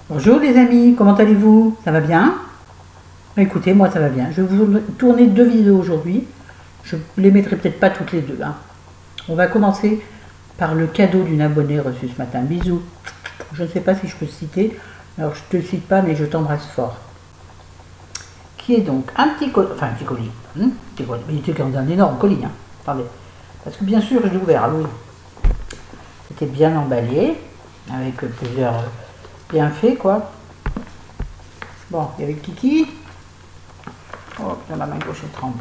Bonjour les amis, comment allez-vous? Ça va bien? Écoutez, moi ça va bien. Je vais vous tourner 2 vidéos aujourd'hui. Je les mettrai peut-être pas toutes les deux, hein. On va commencer par le cadeau d'une abonnée reçu ce matin. Bisous. Je ne sais pas si je peux citer. Alors je te le cite pas, mais je t'embrasse fort. Qui est donc un petit colis. Enfin un petit colis. Petit colis. Mais il était quand même un énorme colis. Hein. Attendez. Parce que bien sûr, je l'ai ouvert. Oui. C'était bien emballé. Avec plusieurs bienfaits, quoi. Bon, il y avait Kiki. Oh putain, ma main gauche elle tremble.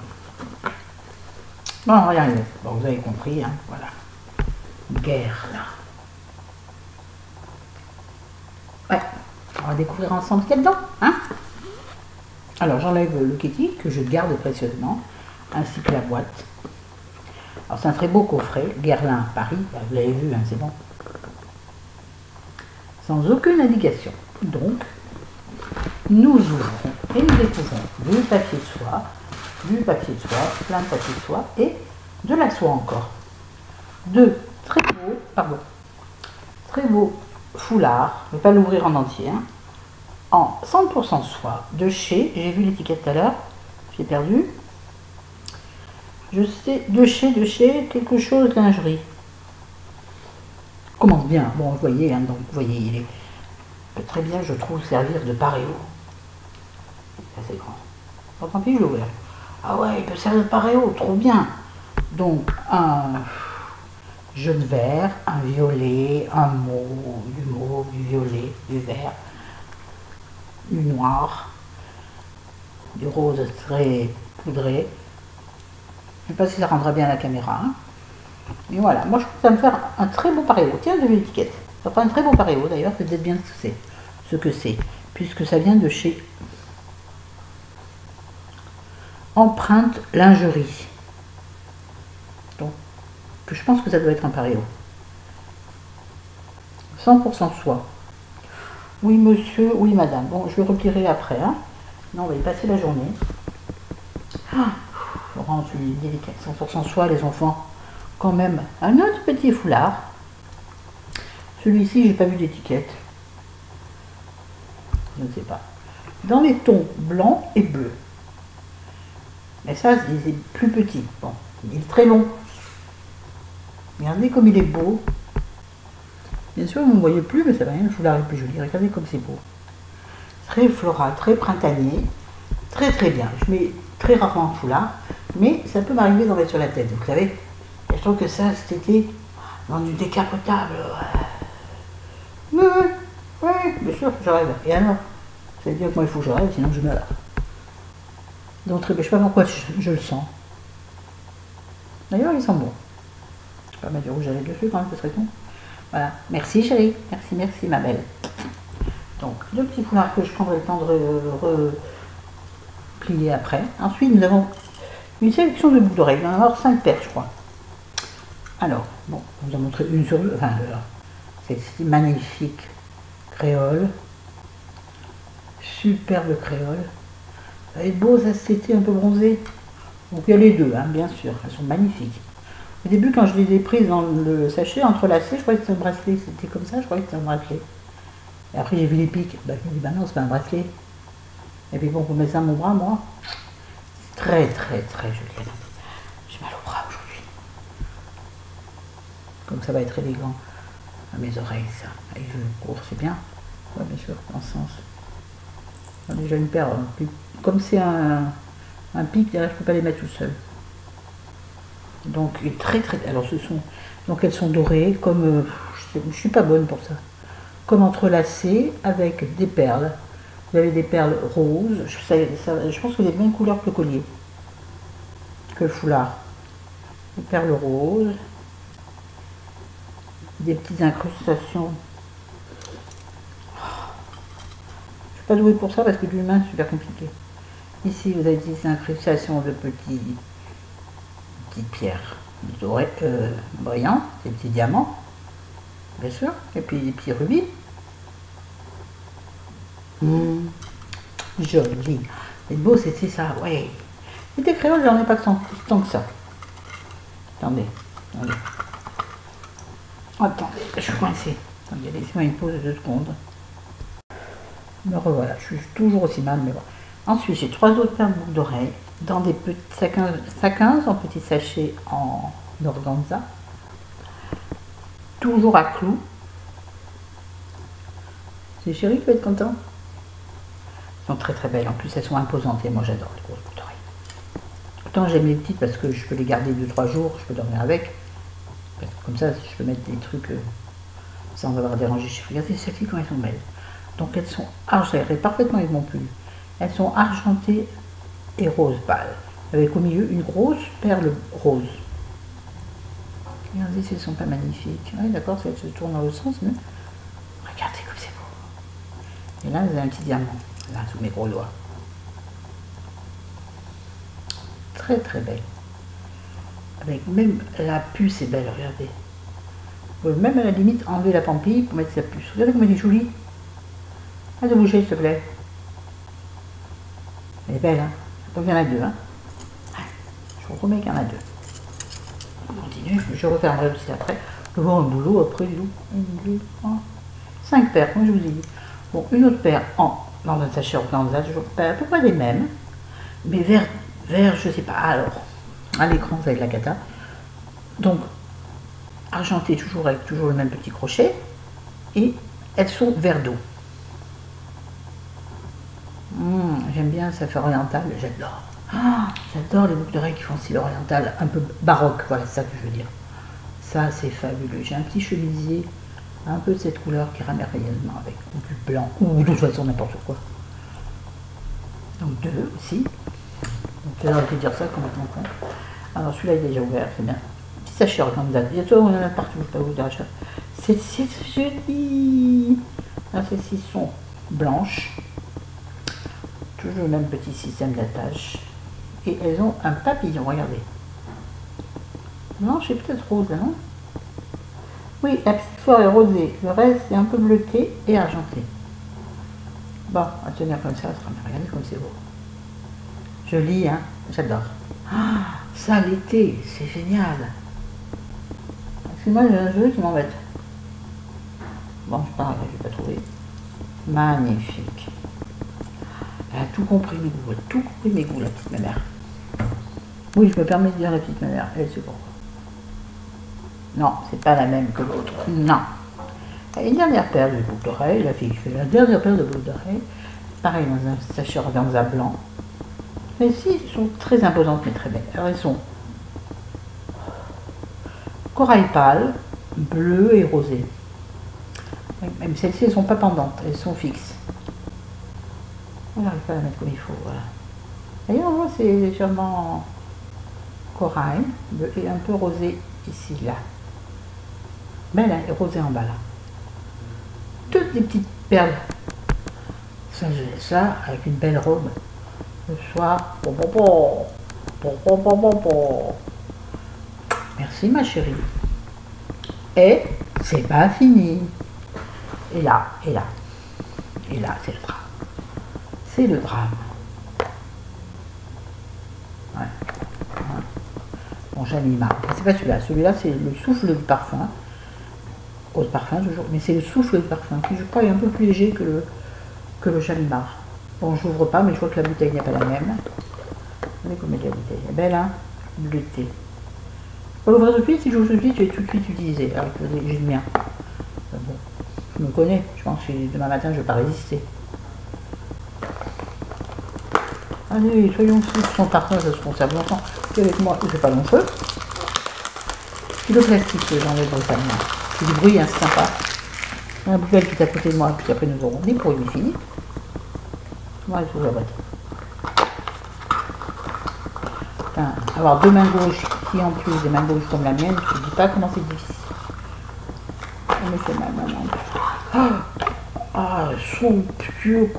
Bon, regardez. Bon, vous avez compris, hein. Voilà. Guerre, là. Ouais. On va découvrir ensemble ce qu'il y a dedans, hein. Alors, j'enlève le Kitty, que je garde précieusement, ainsi que la boîte. Alors, c'est un très beau coffret. Guerlain, Paris. Vous l'avez vu, hein, c'est bon. Sans aucune indication. Donc, nous ouvrons et nous découvrons du papier de soie, plein de papier de soie et de la soie encore. Deux très beaux foulards, je ne vais pas l'ouvrir en entier, hein, en 100% soie de chez, j'ai vu l'étiquette tout à l'heure, j'ai perdu, je sais, de chez quelque chose lingerie. Commence bien, bon, vous voyez, hein, donc vous voyez, il peut très bien, je trouve, servir de paréo. C'est grand. Bon, tant pis, je l'ai ouvert. Ah ouais, il peut servir de paréo, trop bien. Donc, un jaune vert, un violet, un mauve, du violet, du vert, du noir, du rose très poudré. Je ne sais pas si ça rendra bien à la caméra. Hein. Mais voilà, moi je trouve que ça va me faire un très beau paréo. Tiens, j'ai vu l'étiquette. Ça fera un très beau paréo d'ailleurs, peut-être bien ce que c'est, puisque ça vient de chez Empreinte Lingerie. Donc, je pense que ça doit être un paréo. 100% soie. Oui monsieur, oui madame. Bon, je vais retirer après. Hein. Non, on va y passer la journée. Ah, Laurent, tu es délicate. 100% soie, les enfants. Quand même, un autre petit foulard. Celui-ci, j'ai pas vu d'étiquette. Je ne sais pas. Dans les tons blanc et bleu. Mais ça, c'est plus petit. Bon, il est très long. Regardez comme il est beau. Bien sûr, vous ne me voyez plus, mais ça va rien, je vous la plus jolie. Regardez comme c'est beau. Très floral, très printanier. Très très bien. Je mets très rarement un foulard, mais ça peut m'arriver d'en mettre sur la tête. Vous savez, je trouve que ça, cet été, dans du décapotable. Oui, bien sûr, je rêve. Et alors, ça veut dire que moi, il faut que je rêve, sinon je meurs. Donc, je ne sais pas pourquoi je le sens. D'ailleurs, il sent bon. Je ne vais pas mettre du rouge à lèvres dessus quand même, ce serait con. Voilà. Merci chérie. Merci ma belle. Donc, le petit foulard que je prendrai le temps de replier après. Ensuite, nous avons une sélection de boucles d'oreilles. Il va y en avoir 5 paires, je crois. Alors, bon, on vous a montré une sur deux. Enfin, c'est magnifique. Créole. Superbe créole. Ça va être beau, ça, cet été un peu bronzé. Donc il y a les deux, hein, bien sûr, elles sont magnifiques. Au début, quand je les ai prises dans le sachet, entrelacées, je croyais que c'était un bracelet, c'était comme ça, je croyais que c'était un bracelet. Et après j'ai vu les pics, bah, je me dis, bah non, c'est pas un bracelet. Et puis bon, pour mettre ça à mon bras, moi, c'est très joli. J'ai mal au bras aujourd'hui. Comme ça va être élégant à mes oreilles, ça. Avec je cours, c'est bien. Ouais, bien sûr, dans ce sens. On a déjà une paire, comme c'est un pic, derrière, je ne peux pas les mettre tout seul. Donc alors donc elles sont dorées comme je suis pas bonne pour ça, comme entrelacées avec des perles. Vous avez des perles roses, je pense que c'est les mêmes couleurs que le collier, que le foulard. Des perles roses, des petites incrustations. Je suis pas douée pour ça parce que l'humain c'est super compliqué. Ici vous avez des incrustations de petites pierres dorées, brillantes, des petits diamants, bien sûr, et puis des petits rubis. Joli. C'est beau, c'est ça, ouais. Et des créoles, j'en ai pas tant que ça. Attendez. Attendez, je suis coincée. Attendez, laissez-moi une pause de 2 secondes. Me revoilà, je suis toujours aussi mal, mais voilà. Ensuite, j'ai 3 autres paires de boucles d'oreilles dans des petits sacs en petits sachets en organza. Toujours à clous. C'est Chéri qui va être content. Elles sont très très belles, en plus elles sont imposantes et moi j'adore les grosses boucles d'oreilles. Autant j'aime les petites parce que je peux les garder 2-3 jours, je peux dormir avec. Comme ça, je peux mettre des trucs sans avoir dérangé. Regardez celles-ci quand elles sont belles. Donc elles sont argentées, parfaitement avec mon pull. Elles sont argentées et rose pâle, avec au milieu une grosse perle rose. Regardez si elles sont pas magnifiques. Oui, d'accord, elles se tournent dans le sens, mais regardez comme c'est beau. Et là, vous avez un petit diamant, là, sous mes gros doigts. Très très belle. Avec même la puce est belle, regardez. Vous pouvez même à la limite enlever la pampille pour mettre sa puce. Regardez comme elle est jolie. Arrête de bouger, s'il te plaît. Elle est belle, hein. Donc il y en a deux, hein. Je vous promets qu'il y en a deux. On continue, je refermerai aussi après. Je vais voir un boulot après, du 5 paires, comme je vous ai dit. Bon, une autre paire dans un sachet organza, à peu près les mêmes, mais vert, je sais pas. Alors, à l'écran, c'est avec la cata. Donc, argentées toujours avec toujours le même petit crochet, et elles sont vert d'eau. J'aime bien, ça fait oriental, j'adore. J'adore les boucles d'oreilles qui font style oriental, un peu baroque, voilà, c'est ça que je veux dire. Ça, c'est fabuleux. J'ai un petit chemisier, un peu de cette couleur qui ramène rayonnement avec du blanc, ou de toute façon n'importe quoi. Donc deux aussi. Donc là, on peut dire ça complètement con. Alors celui-là il est déjà ouvert, c'est bien. Petit sachet organza, bientôt on en a partout, je peux vous dire. C'est joli. Là, celles-ci sont blanches. Toujours le même petit système d'attache. Et elles ont un papillon, regardez. Non, c'est peut-être rose, non? Oui, la petite fleur est rosée. Le reste, c'est un peu bleuté et argenté. Bon, à tenir comme ça sera bien. Regardez comme c'est beau. Joli, hein? J'adore. Ça, l'été, c'est génial. Excuse-moi, j'ai un jeu qui m'embête. Bon, c'est pas grave, je vais pas trouver. Magnifique. Elle a tout compris mes goûts, la petite mère. Oui, je me permets de dire la petite mère, elle c'est pourquoi. Non, c'est pas la même que l'autre. Non. Et une dernière paire de boucles d'oreilles, la fille qui fait la dernière paire de boucles d'oreilles, pareil dans un sachet organza blanc. Celles-ci sont très imposantes mais très belles. Alors elles sont corail pâle, bleu et rosé. Même celles-ci, elles ne sont pas pendantes, elles sont fixes. On n'arrive pas à la mettre comme il faut, voilà. D'ailleurs, moi, c'est légèrement corail et un peu rosé ici, là. Belle, hein, et rosé en bas, là. Toutes des petites perles. Ça, je laisse ça avec une belle robe. Le soir, merci ma chérie. Et c'est pas fini. Et là, c'est le drame. C'est le drame. Ouais. Bon, Jamima. C'est pas celui-là. Celui-là, c'est le souffle du parfum. Rose parfum toujours. Mais c'est le souffle du parfum qui, je crois, est un peu plus léger que le Jamimar. Bon, je l'ouvre pas, mais je vois que la bouteille n'est pas la même. Regardez comme elle est la bouteille. Elle est belle, hein? Bleutée. Je peux l'ouvrir tout de suite. Si j'ouvre tout de suite, je vais tout de suite utiliser. Alors, j'ai le mien. Bon, je me connais. Je pense que demain matin, je ne vais pas résister. Allez, soyons fous, son parfum, ça se conserve longtemps. Et avec moi, je fais pas long feu. Puis le plastique, j'enlève brutalement. C'est du bruit, hein, c'est sympa. La poubelle qui est à côté de moi, puis après nous aurons des produits finis. Moi, je trouve la boîte. Enfin, avoir deux mains gauches qui en plus des mains gauches comme la mienne, je ne dis pas comment c'est difficile. Ça me fait mal, maman. Ah, somptueux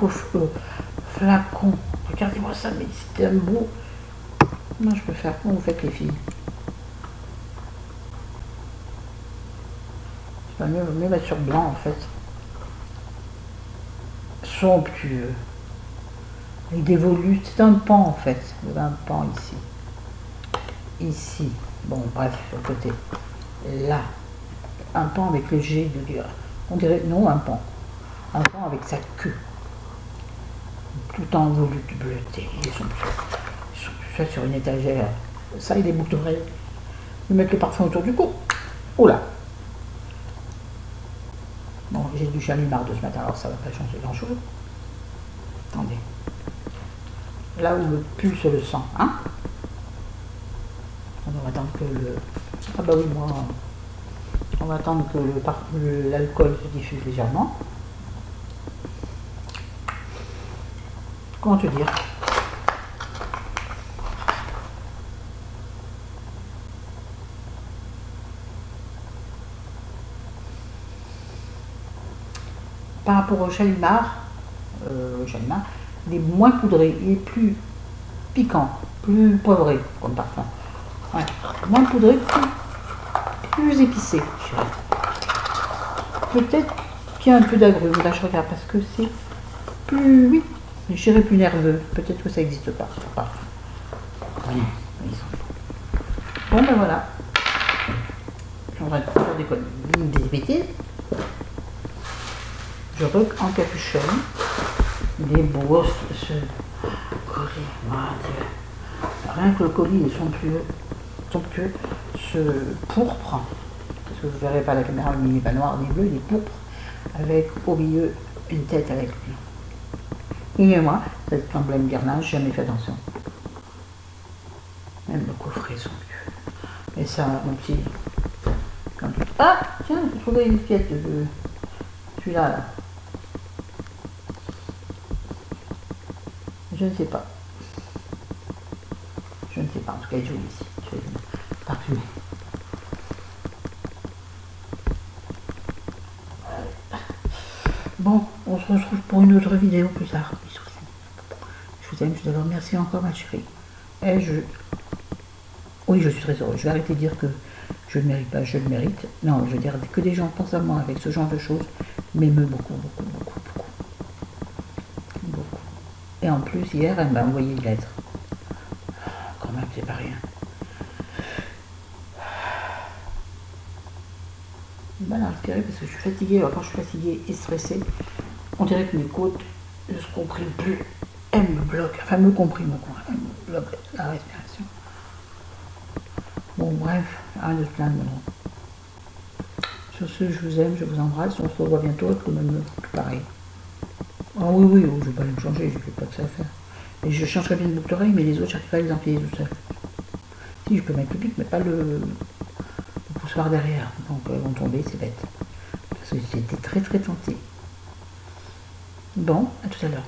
flacon. Regardez-moi ça, mais c'est un beau. Comment je peux faire? Comment vous faites les filles? C'est pas mieux mettre sur blanc en fait. Somptueux. Avec des volutes. C'est un pan en fait. Il y a un pan ici. Ici. Bon, bref, sur le côté. Là. Un pan avec le G de dire. On dirait. Non, un pan. Un pan avec sa queue. tout en volute bleutée. Ils sont faits sur une étagère. Ça, il est boucleré. Ils mettent le parfum autour du cou. Oula. Bon, j'ai du Shalimar de ce matin, alors ça va pas changer grand chose. Attendez. Là où le pulse le sent, hein. On va attendre que le... Ah bah oui, moi... On va attendre que l'alcool se diffuse légèrement. Comment te dire? Par rapport au Shalimar, il est moins poudré, il est plus piquant, plus poivré comme parfum. Ouais. Moins poudré, plus épicé, je dirais. Peut-être qu'il y a un peu d'agrumes, là je regarde parce que c'est plus, oui, je dirais plus nerveux. Peut-être que ça n'existe pas. Enfin, oui, bon ben voilà. Je suis en train de faire des bêtises. Je encapuchonne des beaux ce colis. Rien que le colis est somptueux, ce pourpre, parce que vous ne verrez pas la caméra, il n'est pas noir ni bleu, il est pourpre, avec au milieu une tête avec lui. Et moi, cet emblème guirlande, j'ai jamais fait attention. Même le coffret est somptueux. Et ça, mon petit... Ah, tiens, j'ai trouvé une pièce de celui-là, là. Je ne sais pas. Je ne sais pas. En tout cas, il est joli ici. Je vais le parfumer. Bon, on se retrouve pour une autre vidéo plus tard. Je vous aime, je vous remercie encore, ma chérie. Et oui, je suis très heureuse. Je vais arrêter de dire que je ne le mérite pas, je le mérite. Non, je veux dire que des gens pensent à moi avec ce genre de choses m'émeut beaucoup. Et en plus, hier, elle m'a envoyé une lettre. Quand même, c'est pas rien. J'ai mal à respirer parce que je suis fatiguée. Alors, quand je suis fatiguée et stressée, on dirait que mes côtes ne se compriment plus. Elles me bloquent. Enfin, me compriment, quoi. Elles me bloquent la respiration. Bon, bref, rien de se plaindre maintenant. Sur ce, je vous aime, je vous embrasse. On se revoit bientôt avec le même pareil. Ah oui, je ne vais pas me changer, je n'ai pas que ça à faire. Et je changerai bien de boucle d'oreille, mais les autres, j'arrive pas à les empiler tout seul. Si, je peux mettre le pic, mais pas le poussoir derrière. Donc, elles vont tomber, c'est bête. Parce que j'étais très tentée. Bon, à tout à l'heure.